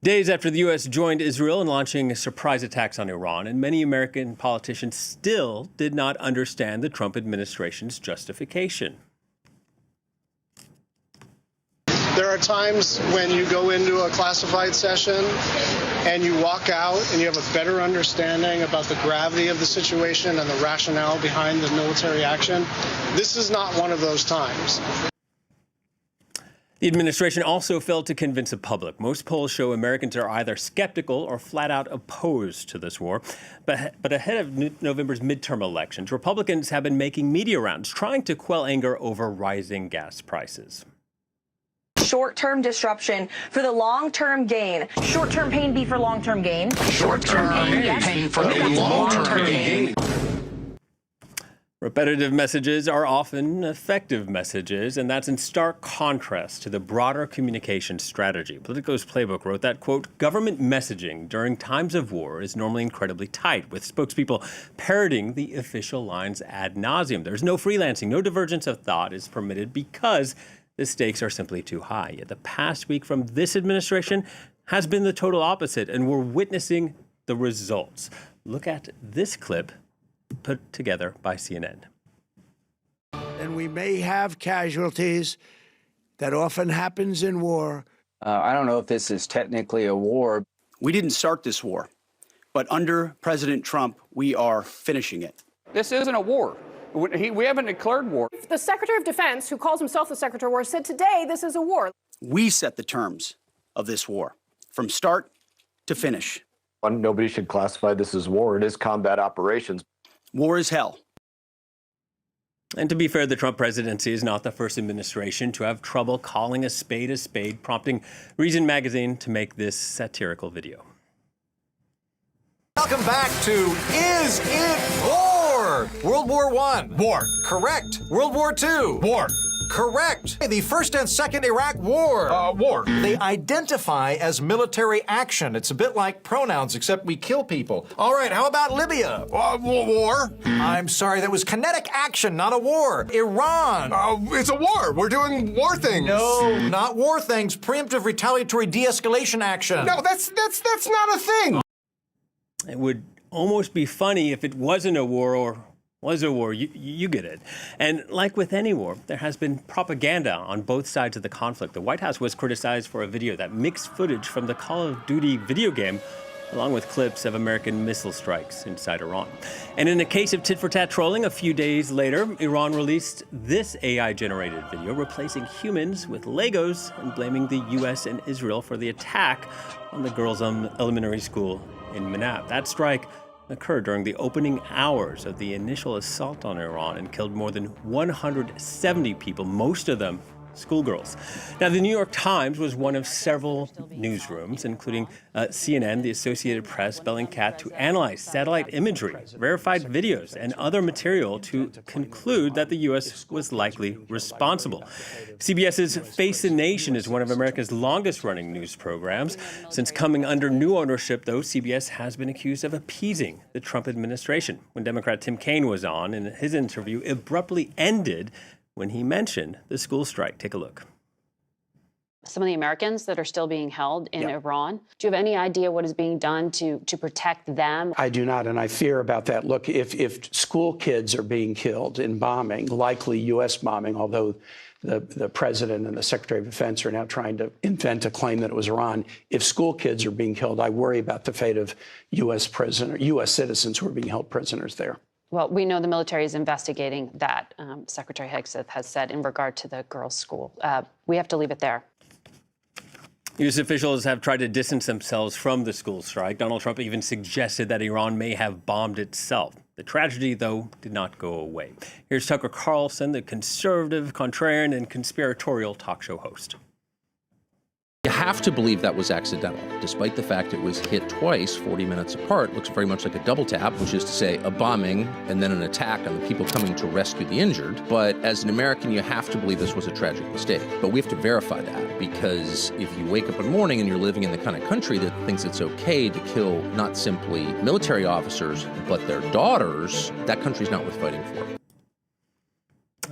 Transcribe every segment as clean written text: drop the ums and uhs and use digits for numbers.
Days after the U.S. joined Israel in launching surprise attacks on Iran, and many American politicians still did not understand the Trump administration's justification. There are times when you go into a classified session and you walk out and you have a better understanding about the gravity of the situation and the rationale behind the military action. This is not one of those times. The administration also failed to convince the public. Most polls show Americans are either skeptical or flat out opposed to this war. But ahead of November's midterm elections, Republicans have been making media rounds trying to quell anger over rising gas prices. Short-term disruption for the long-term gain. Short-term pain be for long-term gain. Short-term pain for the long-term gain. Repetitive messages are often effective messages, and that's in stark contrast to the broader communication strategy. Politico's playbook wrote that, quote, government messaging during times of war is normally incredibly tight, with spokespeople parroting the official lines ad nauseum. There's no freelancing, no divergence of thought is permitted because the stakes are simply too high. Yet the past week from this administration has been the total opposite, and we're witnessing the results. Look at this clip put together by CNN. And we may have casualties. That often happens in war. I don't know if this is technically a war. We didn't start this war, but under President Trump, we are finishing it. This isn't a war. We haven't declared war. The Secretary of Defense, who calls himself the Secretary of War, said today this is a war. We set the terms of this war, from start to finish. Nobody should classify this as war. It is combat operations. War is hell. And to be fair, the Trump presidency is not the first administration to have trouble calling a spade, prompting Reason magazine to make this satirical video. Welcome back to Is It War? World War I. War. Correct. World War II. War. Correct. The First and Second Iraq War. War. They identify as military action. It's a bit like pronouns, except we kill people. All right, how about Libya? War. I'm sorry, that was kinetic action, not a war. Iran. It's a war. We're doing war things. No, not war things. Preemptive retaliatory de-escalation action. No, that's not a thing. It would almost be funny if it wasn't a war or was a war. You get it. And like with any war, there has been propaganda on both sides of the conflict. The White House was criticized for a video that mixed footage from the Call of Duty video game along with clips of American missile strikes inside Iran. And in a case of tit-for-tat trolling, a few days later, Iran released this AI-generated video replacing humans with Legos and blaming the U.S. and Israel for the attack on the girls' elementary school in Manab. That strike occurred during the opening hours of the initial assault on Iran and killed more than 170 people, most of them schoolgirls. Now, the New York Times was one of several newsrooms, including CNN, the Associated Press, Bellingcat, to analyze satellite imagery, verified videos, and other material to conclude that the U.S. was likely responsible. CBS's Face the Nation is one of America's longest-running news programs. Since coming under new ownership, though, CBS has been accused of appeasing the Trump administration. When Democrat Tim Kaine was on, and his interview abruptly ended when he mentioned the school strike. Take a look. Some of the Americans that are still being held in Iran, do you have any idea what is being done to protect them? I do not, and I fear about that. Look, if school kids are being killed in bombing, likely U.S. bombing, although the president and the Secretary of Defense are now trying to invent a claim that it was Iran. If school kids are being killed, I worry about the fate of U.S. citizens who are being held prisoners there. Well, we know the military is investigating that, Secretary Hegseth has said, in regard to the girls' school. We have to leave it there. U.S. officials have tried to distance themselves from the school strike. Donald Trump even suggested that Iran may have bombed itself. The tragedy, though, did not go away. Here's Tucker Carlson, the conservative, contrarian, and conspiratorial talk show host. You have to believe that was accidental, despite the fact it was hit twice, 40 minutes apart. Looks very much like a double tap, which is to say a bombing and then an attack on the people coming to rescue the injured. But as an American, you have to believe this was a tragic mistake. But we have to verify that, because if you wake up in the morning and you're living in the kind of country that thinks it's okay to kill not simply military officers, but their daughters, that country's not worth fighting for.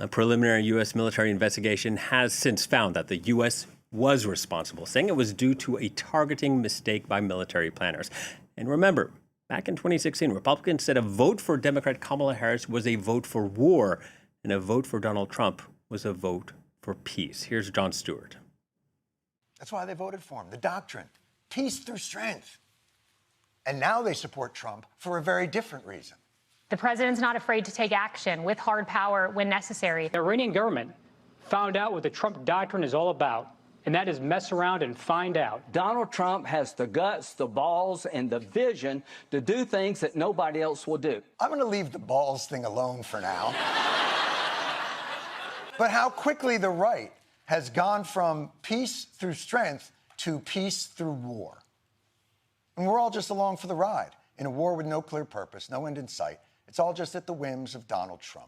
A preliminary U.S. military investigation has since found that the U.S. was responsible, saying it was due to a targeting mistake by military planners. And remember, back in 2016, Republicans said a vote for Democrat Kamala Harris was a vote for war, and a vote for Donald Trump was a vote for peace. Here's Jon Stewart. That's why they voted for him. The doctrine, peace through strength. And now they support Trump for a very different reason. The president's not afraid to take action with hard power when necessary. The Iranian government found out what the Trump doctrine is all about, and that is mess around and find out. Donald Trump has the guts, the balls, and the vision to do things that nobody else will do. I'm going to leave the balls thing alone for now. But how quickly the right has gone from peace through strength to peace through war. And we're all just along for the ride in a war with no clear purpose, no end in sight. It's all just at the whims of Donald Trump.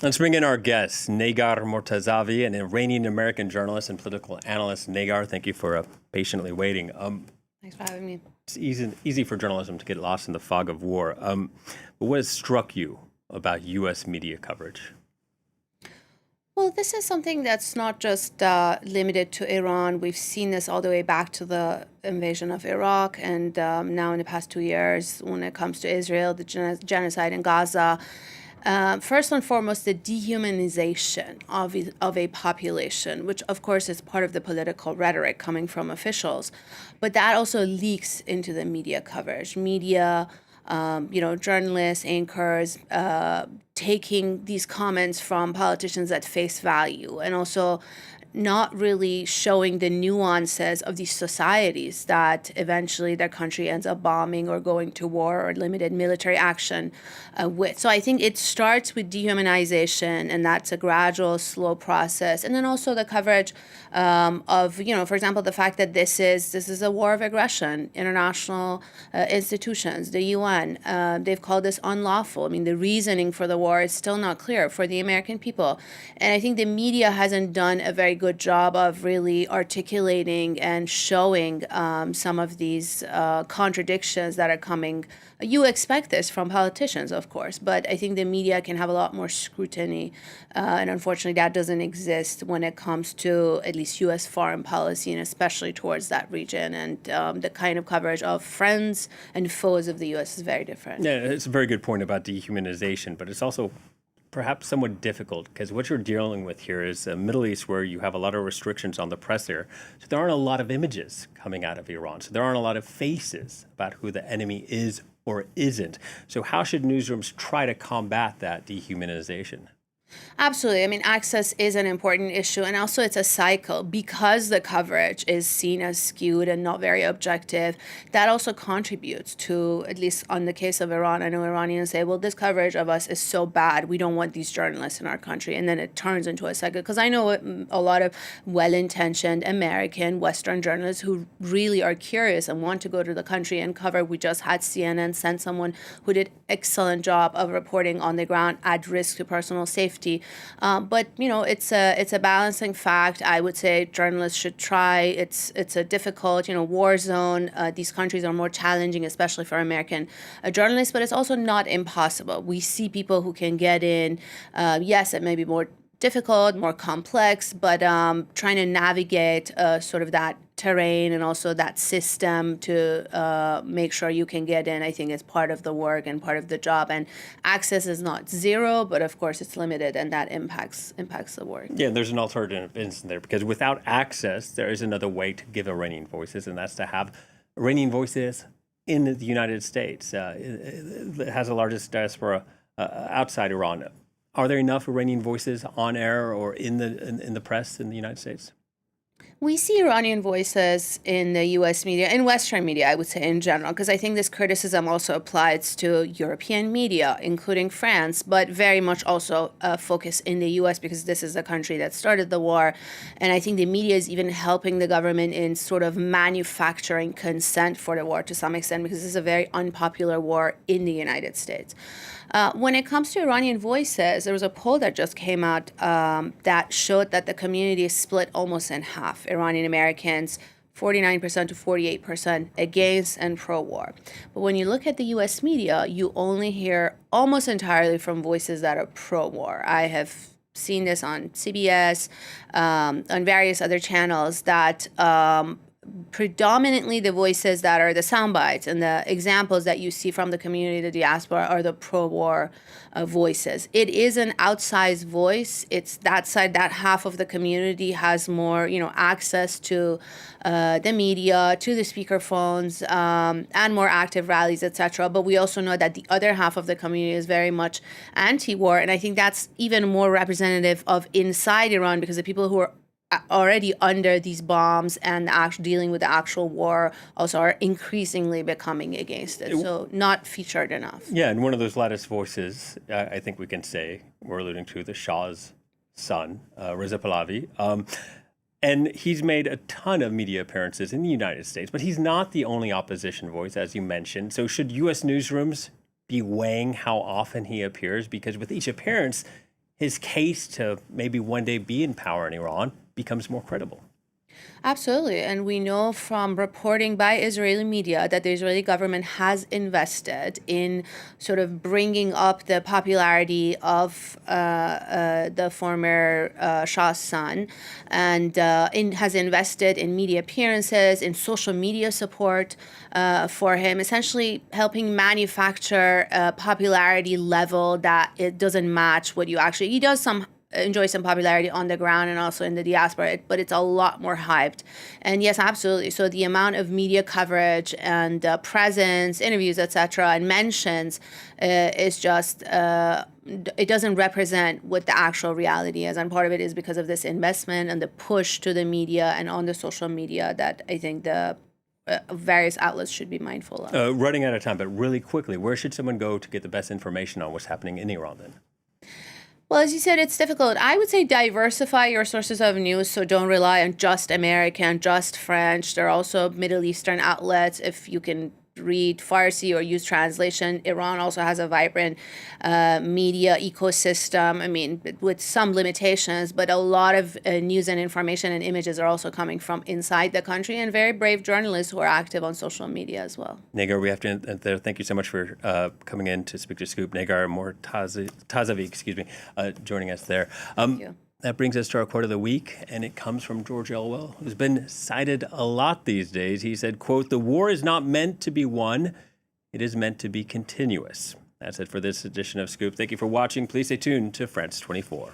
Let's bring in our guest, Negar Mortazavi, an Iranian-American journalist and political analyst. Negar, thank you for patiently waiting. Thanks for having me. It's easy for journalism to get lost in the fog of war. But what has struck you about U.S. media coverage? Well, this is something that's not just limited to Iran. We've seen this all the way back to the invasion of Iraq, and now in the past 2 years, when it comes to Israel, the genocide in Gaza. First and foremost, the dehumanization of a population, which of course is part of the political rhetoric coming from officials, but that also leaks into the media coverage. Media, journalists, anchors, taking these comments from politicians at face value, and also not really showing the nuances of these societies that eventually their country ends up bombing or going to war or limited military action with. So I think it starts with dehumanization, and that's a gradual, slow process. And then also the coverage of, for example, the fact that this is a war of aggression. International institutions, the UN, they've called this unlawful. I mean, the reasoning for the war is still not clear for the American people. And I think the media hasn't done a very good job of really articulating and showing some of these contradictions that are coming. You expect this from politicians, of course, but I think the media can have a lot more scrutiny, and unfortunately that doesn't exist when it comes to at least U.S. foreign policy, and especially towards that region. And the kind of coverage of friends and foes of the U.S. is very different. Yeah, it's a very good point about dehumanization, but it's also perhaps somewhat difficult, because what you're dealing with here is a Middle East where you have a lot of restrictions on the press there. So there aren't a lot of images coming out of Iran. So there aren't a lot of faces about who the enemy is or isn't. So how should newsrooms try to combat that dehumanization? Absolutely. I mean, access is an important issue, and also it's a cycle because the coverage is seen as skewed and not very objective. That also contributes to, at least on the case of Iran, I know Iranians say, well, this coverage of us is so bad, we don't want these journalists in our country. And then it turns into a cycle, because I know a lot of well-intentioned American, Western journalists who really are curious and want to go to the country and cover. We just had CNN send someone who did excellent job of reporting on the ground at risk to personal safety. But it's a balancing fact. I would say journalists should try. It's a difficult war zone. These countries are more challenging, especially for American journalists. But it's also not impossible. We see people who can get in. Yes, it may be more difficult, more complex, but trying to navigate sort of that terrain and also that system to make sure you can get in, I think is part of the work and part of the job. And access is not zero, but of course it's limited, and that impacts the work. Yeah, there's an alternative in there, because without access, there is another way to give Iranian voices, and that's to have Iranian voices in the United States. It has the largest diaspora outside Iran. Are there enough Iranian voices on air or in the press in the United States? We see Iranian voices in the U.S. media, in Western media, I would say in general, because I think this criticism also applies to European media, including France, but very much also focus in the U.S. because this is the country that started the war. And I think the media is even helping the government in sort of manufacturing consent for the war to some extent, because this is a very unpopular war in the United States. When it comes to Iranian voices, there was a poll that just came out that showed that the community is split almost in half. Iranian-Americans, 49% to 48% against and pro-war. But when you look at the U.S. media, you only hear almost entirely from voices that are pro-war. I have seen this on CBS, on various other channels, that predominantly the voices that are the sound bites and the examples that you see from the community, the diaspora, are the pro-war voices. It is an outsized voice. It's that side, that half of the community has more, access to the media, to the speakerphones, and more active rallies, etc. But we also know that the other half of the community is very much anti-war, and I think that's even more representative of inside Iran, because the people who are already under these bombs and dealing with the actual war also are increasingly becoming against it. So not featured enough. Yeah, and one of those latest voices, I think we can say, we're alluding to the Shah's son, Reza Pahlavi. And he's made a ton of media appearances in the United States, but he's not the only opposition voice, as you mentioned. So should U.S. newsrooms be weighing how often he appears? Because with each appearance, his case to maybe one day be in power in Iran becomes more credible. Absolutely. And we know from reporting by Israeli media that the Israeli government has invested in sort of bringing up the popularity of the former Shah's son, and has invested in media appearances, in social media support for him, essentially helping manufacture a popularity level that it doesn't match what you actually... He does enjoy some popularity on the ground and also in the diaspora, but it's a lot more hyped. And yes, absolutely. So the amount of media coverage and presence, interviews, etc., and mentions is just, it doesn't represent what the actual reality is. And part of it is because of this investment and the push to the media and on the social media that I think the various outlets should be mindful of. Running out of time, but really quickly, where should someone go to get the best information on what's happening in Iran then? Well, as you said, it's difficult. I would say diversify your sources of news, so don't rely on just American, just French. There are also Middle Eastern outlets if you can read Farsi or use translation. Iran also has a vibrant media ecosystem, I mean, with some limitations, but a lot of news and information and images are also coming from inside the country, and very brave journalists who are active on social media as well. Negar, we have to end there. Thank you so much for coming in to speak to Scoop. Negar Mortazavi, joining us there. Thank you. That brings us to our quote of the week, and it comes from George Orwell, who's been cited a lot these days. He said, quote, "The war is not meant to be won. It is meant to be continuous." That's it for this edition of Scoop. Thank you for watching. Please stay tuned to France 24.